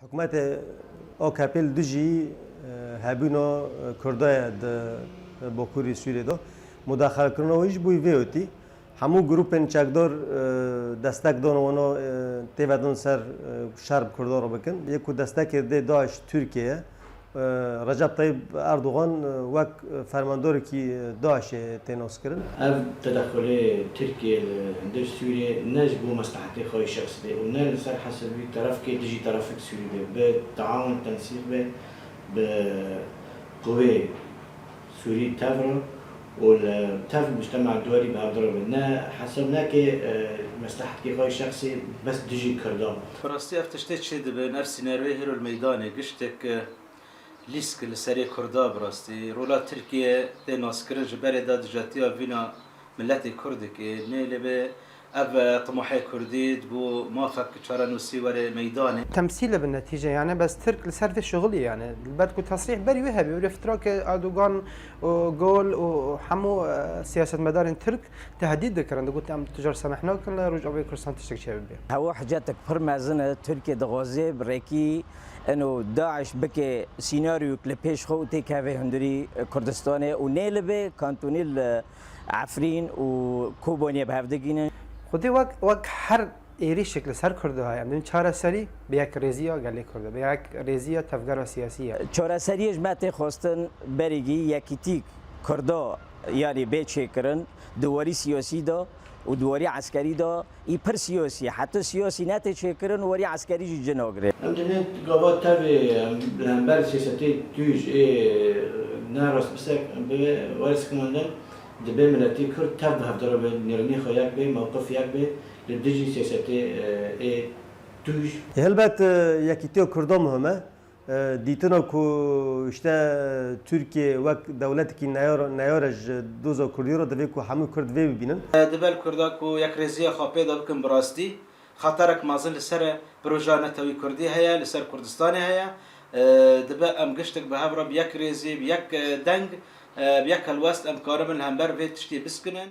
حکومت آکپل دجی هبینا کردای با کوری سوریه دا مداخله کردن ویش بوی ویوتی همو گروپن چکدار دستک دان وانا تیودن سر شرب کردار رو بکن یکو دستک ده داعش ترکیه رجب طیب اردوغان وک فرماندار کی داعش تناس کردن. اف تدخل ترکیه در سوریه نج بو مصلحتی خواهی شخصی و نه سر حسبی طرف که دیجی طرف سوریه به تعاون تنسیق به قوه سوری تفر والتف المجتمع الدولي بهضرب نه حسبنا که مصلحتی خواهی شخصی بس دیجی کردم. فراستی افتشته چه به نفس نروی هر المیدان گشتک لیسک لسری کردا براستی رولا ترکیه دناس کرد جبری داد جاتیا وینا ملت کرد که نیل به أب طموحي كرديد بو موافق شارنوسي ورا ميداني تمثيله بالنتيجه يعني بس ترك لسر في شغلي يعني بدكم تصريح بري وهبي ولفتراك اردوغان وجول وحمو سياسه مدار ترك تهديد ذكرن قلت ام تجار سمحنا كل رجع بي كرسان تشتك شباب هو حاجاتك فرمازنه تركيا دغازي بريكي انه داعش بك سيناريو كليبيش خو تيكافي هندري كردستاني ونيلبه كانتونيل عفرين وكوبونيا بهفدگين خودی وقت هر ایری شکل سر کرده های اندون چهار سری به یک ریزیا گلی کرده به یک ریزیا تفکر سیاسیه چهار سریش مت خواستن برگی یکیتی کرده یعنی به چه کرن دواری سیاسی دا و دواری عسکری دا ای پر سیاسی حتی سیاسی نت چه کرن واری عسکری جناگره امدنت قوات تبع لهمبر سیاستی توش ناراست بسك بوارس كماندن دبي ملتي كرد تبع هفدر بنيرني خياك بي موقف ياك بي للدجي سياساتي توش هلبت یکیتی کردم همه دیتنا کو اشته ترکیه وک دولتی که نیارج دوزا کردی رو دوی کو همه کرد وی ببینن دبل کردا کو یک رزیا خاپه دا بکن براستی خطرک مازن لسر پروژه نتوی کردی هيا لسر کردستان هيا دبا ام گشتک به هفرا بیک رزی بیک دنگ بیک الوست ام کارم الهمبر وی تشتی بسکنن